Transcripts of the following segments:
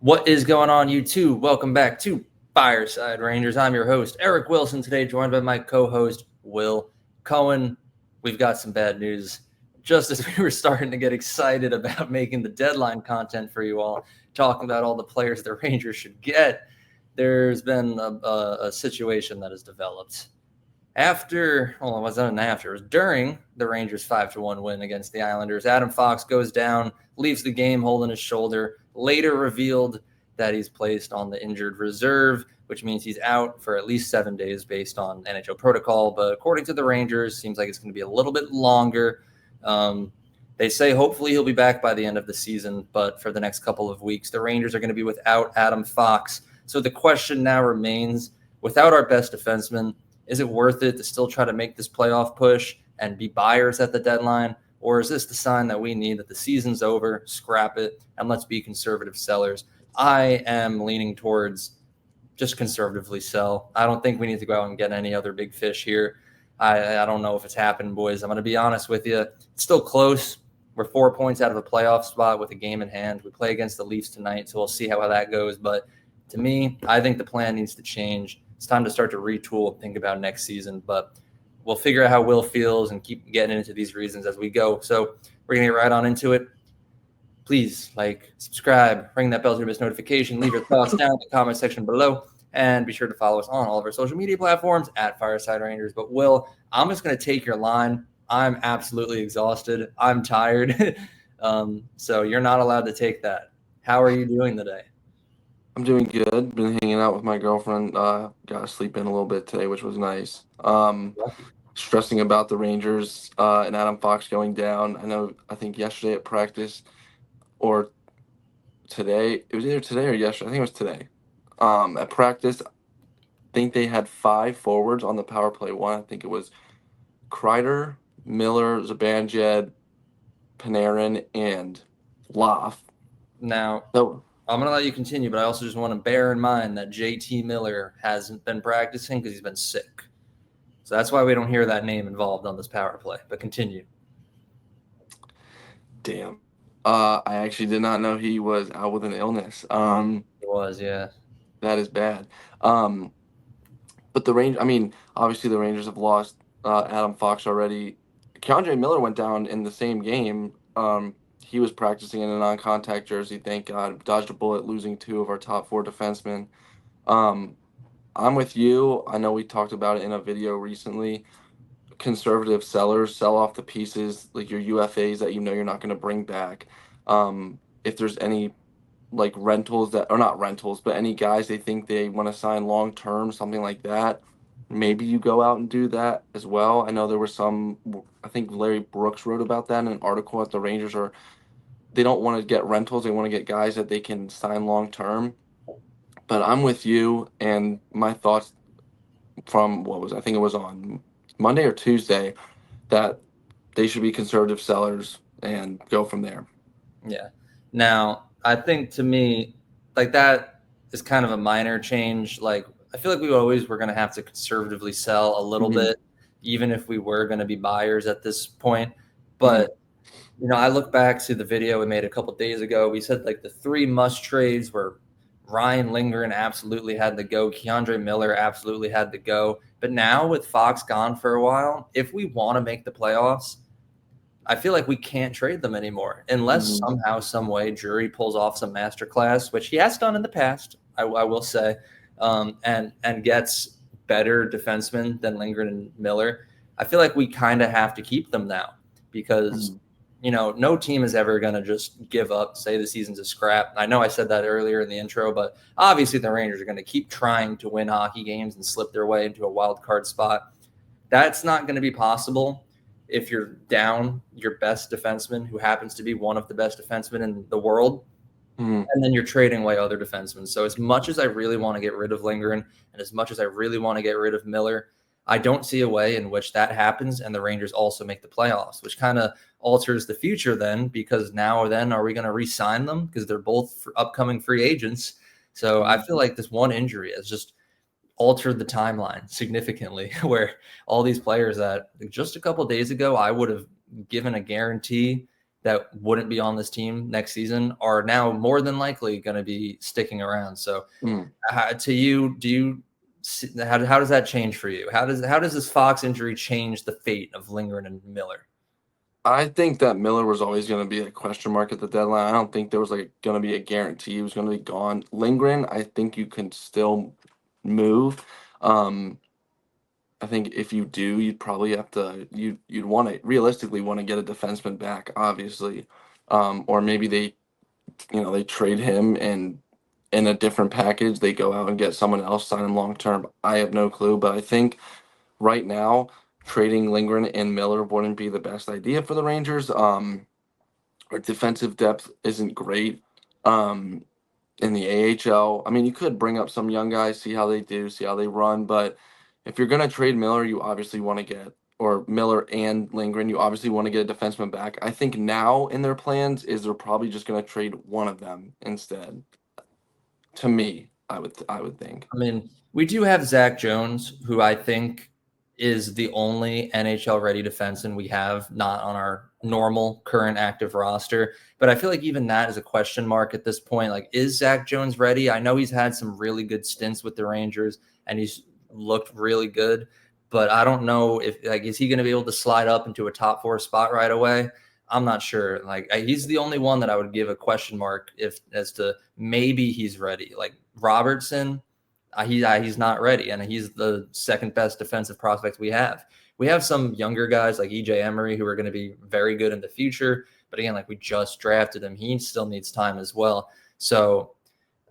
What is going on, YouTube? Welcome back to Fireside Rangers. I'm your host, Eric Wilson, today joined by my co-host, Will Cohen. We've got some bad news. Just as we were starting to get excited about making the deadline content for you all, talking about all the players the Rangers should get, there's been a situation that has developed. It was during the Rangers 5-1 win against the Islanders. Adam Fox goes down, leaves the game holding his shoulder, later revealed that he's placed on the injured reserve, which means he's out for at least 7 days based on NHL protocol. But according to the Rangers, seems like it's going to be a little bit longer. They say hopefully he'll be back by the end of the season, but for the next couple of weeks, the Rangers are going to be without Adam Fox. So the question now remains, without our best defenseman, is it worth it to still try to make this playoff push and be buyers at the deadline? Or is this the sign that we need that the season's over, scrap it, and let's be conservative sellers? I am leaning towards just conservatively sell. I don't think we need to go out and get any other big fish here. I don't know if it's happened, boys. I'm going to be honest with you. It's still close. We're 4 points out of a playoff spot with a game in hand. We play against the Leafs tonight, so we'll see how that goes. But to me, I think the plan needs to change. It's time to start to retool and think about next season. But we'll figure out how Will feels and keep getting into these reasons as we go. So we're going to get right on into it. Please like, subscribe, ring that bell to miss notification, leave your thoughts down in the comment section below, and be sure to follow us on all of our social media platforms at Fireside Rangers. But Will, I'm just going to take your line. I'm absolutely exhausted. I'm tired. So you're not allowed to take that. How are you doing today? I'm doing good. Been hanging out with my girlfriend. Got to sleep in a little bit today, which was nice. Stressing about the Rangers and Adam Fox going down. I think yesterday at practice or today, it was either today or yesterday. I think it was today. At practice, I think they had 5 forwards on the power play one. I think it was Kreider, Miller, Zibanejad, Panarin, and Loff. Now, So, I'm going to let you continue, but I also just want to bear in mind that JT Miller hasn't been practicing because he's been sick. So that's why we don't hear that name involved on this power play. But continue. damn. I actually did not know he was out with an illness. It was, yeah. That is bad. But obviously the Rangers have lost Adam Fox already. Keandre Miller went down in the same game. He was practicing in a non-contact jersey. Thank God. Dodged a bullet, losing 2 of our top 4 defensemen. I'm with you. I know we talked about it in a video recently. Conservative sellers sell off the pieces, like your UFAs that you know you're not going to bring back. If there's any like rentals that are not rentals, but any guys they think they want to sign long term, something like that, maybe you go out and do that as well. I know there were some, I think Larry Brooks wrote about that in an article that the Rangers they don't want to get rentals, they want to get guys that they can sign long term. But I'm with you, and my thoughts from I think it was on Monday or Tuesday, that they should be conservative sellers and go from there. Yeah. Now, I think to me, like that is kind of a minor change. Like I feel like we always were going to have to conservatively sell a little bit, even if we were going to be buyers at this point. But, I look back to the video we made a couple days ago. We said like the 3 must trades were Ryan Lindgren absolutely had to go. Keandre Miller absolutely had to go. But now with Fox gone for a while, if we want to make the playoffs, I feel like we can't trade them anymore unless somehow, some way, Drury pulls off some masterclass, which he has done in the past, I will say, and gets better defensemen than Lindgren and Miller. I feel like we kind of have to keep them now because, no team is ever going to just give up, say the season's a scrap. I know I said that earlier in the intro, but obviously the Rangers are going to keep trying to win hockey games and slip their way into a wild card spot. That's not going to be possible if you're down your best defenseman, who happens to be one of the best defensemen in the world, and then you're trading away other defensemen. So as much as I really want to get rid of Lindgren and as much as I really want to get rid of Miller, I don't see a way in which that happens and the Rangers also make the playoffs, which kind of alters the future then, because now then are we going to re-sign them? Because they're both upcoming free agents. So I feel like this one injury has just altered the timeline significantly, where all these players that just a couple of days ago I would have given a guarantee that wouldn't be on this team next season are now more than likely going to be sticking around. So to you, how does that change for you? How does this Fox injury change the fate of Lindgren and Miller? I think that Miller was always going to be a question mark at the deadline. I don't think there was like going to be a guarantee he was going to be gone. Lindgren, I think you can still move. I think if you do, you'd probably have to you'd want to realistically want to get a defenseman back, obviously, or maybe they trade him and in a different package they go out and get someone else, sign him long term. I have no clue, but I think right now trading Lindgren and Miller wouldn't be the best idea for the Rangers. Our defensive depth isn't great. In the AHL. I mean, you could bring up some young guys, see how they do, see how they run, but if you're going to trade Miller, you obviously want to get, or Miller and Lindgren, you obviously want to get a defenseman back. I think now in their plans is they're probably just going to trade one of them instead. To me, I would think. I mean, we do have Zach Jones, who I think is the only NHL ready defenseman we have not on our normal current active roster. But I feel like even that is a question mark at this point. Like, is Zach Jones ready? I know he's had some really good stints with the Rangers and he's looked really good, but I don't know if is he going to be able to slide up into a top 4 spot right away? I'm not sure. Like, he's the only one that I would give a question mark as to maybe he's ready. Like Robertson, he's not ready, and he's the second best defensive prospect we have. We have some younger guys like EJ Emery who are going to be very good in the future, but again, like we just drafted him, he still needs time as well. So,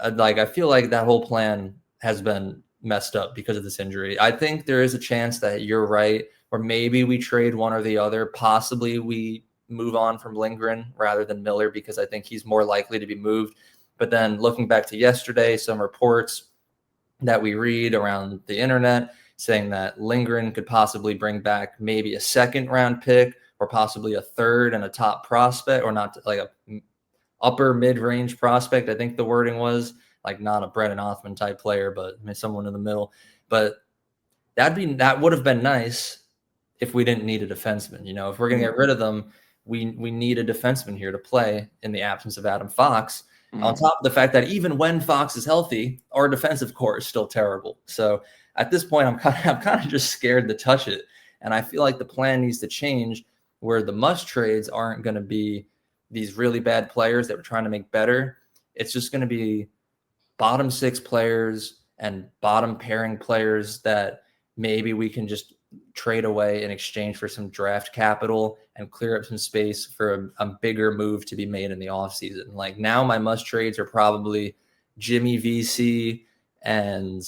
I feel like that whole plan has been messed up because of this injury. I think there is a chance that you're right, or maybe we trade one or the other. Possibly we move on from Lindgren rather than Miller because I think he's more likely to be moved. But then looking back to yesterday, some reports that we read around the internet saying that Lindgren could possibly bring back maybe a second round pick or possibly a third and a top prospect, or not like a upper mid-range prospect. I think the wording was like not a Brennan Othman type player, but someone in the middle. But that would have been nice if we didn't need a defenseman. If we're going to get rid of them, we need a defenseman here to play in the absence of Adam Fox. On top of the fact that even when Fox is healthy, our defensive core is still terrible. So at this point, I'm kind of just scared to touch it. And I feel like the plan needs to change where the must trades aren't going to be these really bad players that we're trying to make better. It's just going to be bottom 6 players and bottom pairing players that maybe we can just trade away in exchange for some draft capital and clear up some space for a bigger move to be made in the offseason. Like now my must trades are probably Jimmy VC and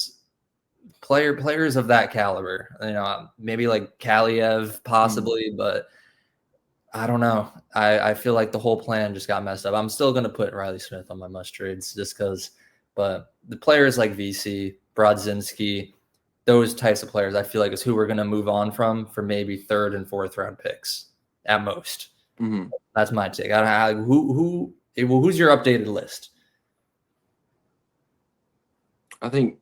players of that caliber. Maybe like Kaliev possibly, but I don't know. I feel like the whole plan just got messed up. I'm still going to put Riley Smith on my must trades just because, but the players like VC, Brodzinski, those types of players, I feel like is who we're going to move on from for maybe 3rd and 4th round picks at most. Mm-hmm. That's my take. Who's your updated list? I think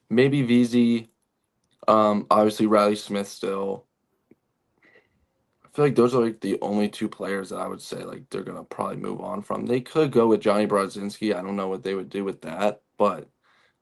maybe VZ, obviously Riley Smith still. I feel like those are like the only 2 players that I would say like they're going to probably move on from. They could go with Johnny Brodzinski. I don't know what they would do with that, but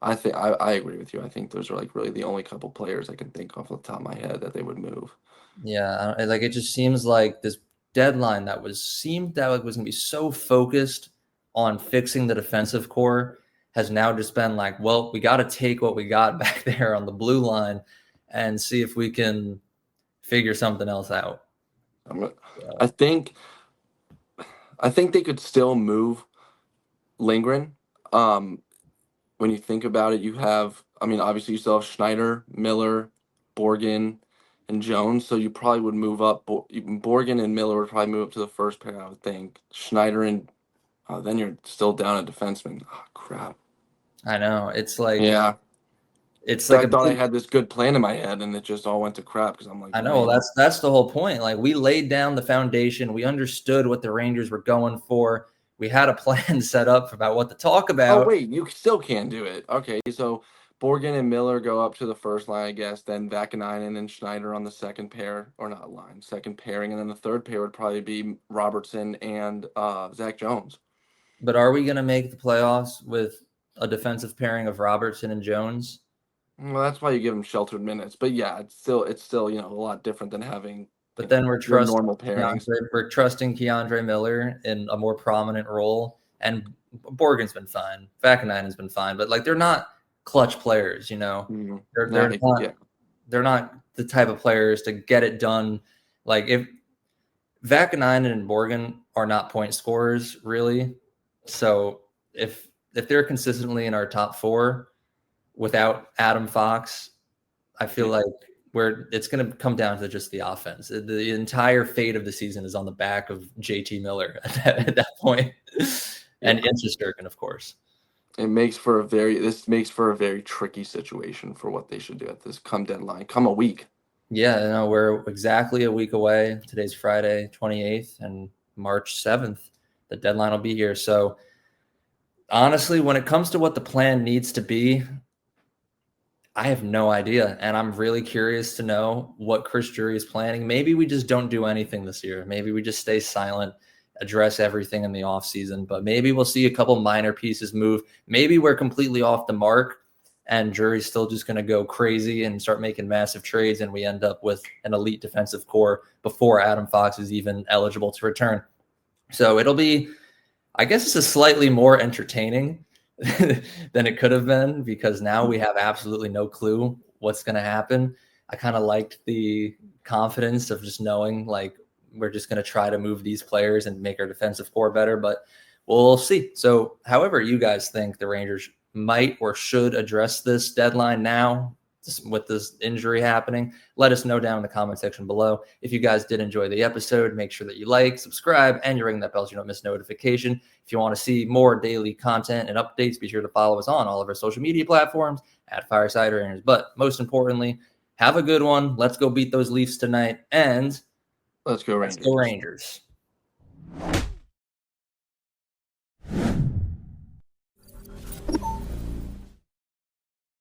I think I agree with you. I think those are like really the only couple players I can think off the top of my head that they would move. Yeah, like it just seems like this deadline that was going to be so focused on fixing the defensive core has now just been like, well, we got to take what we got back there on the blue line and see if we can figure something else out. I think they could still move Lindgren. When you think about it, obviously you still have Schneider, Miller, Borgen, and Jones. So you probably would move up. Borgen and Miller would probably move up to the first pair, I would think. Schneider and then you're still down a defenseman. Oh, crap. I know. It's like, yeah. It's like I thought I had this good plan in my head, and it just all went to crap because I'm like, I know. Man. That's the whole point. Like we laid down the foundation. We understood what the Rangers were going for. We had a plan set up about what to talk about. Oh, wait, you still can't do it. Okay, so Borgen and Miller go up to the first line, I guess. Then Vakanainen and Schneider on the second pair, or not line, second pairing, and then the third pair would probably be Robertson and Zach Jones. But are we going to make the playoffs with a defensive pairing of Robertson and Jones? Well, that's why you give them sheltered minutes. But yeah, it's still a lot different than having. But then we're trusting normal pairings. We're trusting Keandre Miller in a more prominent role, and Borgen's been fine. Vakanainen's been fine, but like they're not clutch players, Mm-hmm. They're not the type of players to get it done. Like if Vakanainen and Borgen are not point scorers, really. So if they're consistently in our top 4 without Adam Fox, I feel like it's going to come down to just the offense. The entire fate of the season is on the back of JT Miller at that point, and Inchesterkin, of course. This makes for a very tricky situation for what they should do at this deadline. Come a week. Yeah, no, we're exactly a week away. Today's Friday, 28th, and March 7th, the deadline will be here. So honestly, when it comes to what the plan needs to be, I have no idea, and I'm really curious to know what Chris Drury is planning. Maybe we just don't do anything this year. Maybe we just stay silent, address everything in the offseason, but maybe we'll see a couple minor pieces move. Maybe we're completely off the mark, and Drury's still just going to go crazy and start making massive trades, and we end up with an elite defensive core before Adam Fox is even eligible to return. So it'll be, I guess it's a slightly more entertaining than it could have been, because now we have absolutely no clue what's going to happen. I kind of liked the confidence of just knowing like we're just going to try to move these players and make our defensive core better, but we'll see. So however you guys think the Rangers might or should address this deadline now with this injury happening, let us know down in the comment section below. If you guys did enjoy the episode, make sure that you like, subscribe, and you ring that bell so you don't miss notification. If you want to see more daily content and updates, be sure to follow us on all of our social media platforms at Fireside Rangers. But most importantly, have a good one. Let's go beat those Leafs tonight, and let's go Rangers. Let's go Rangers.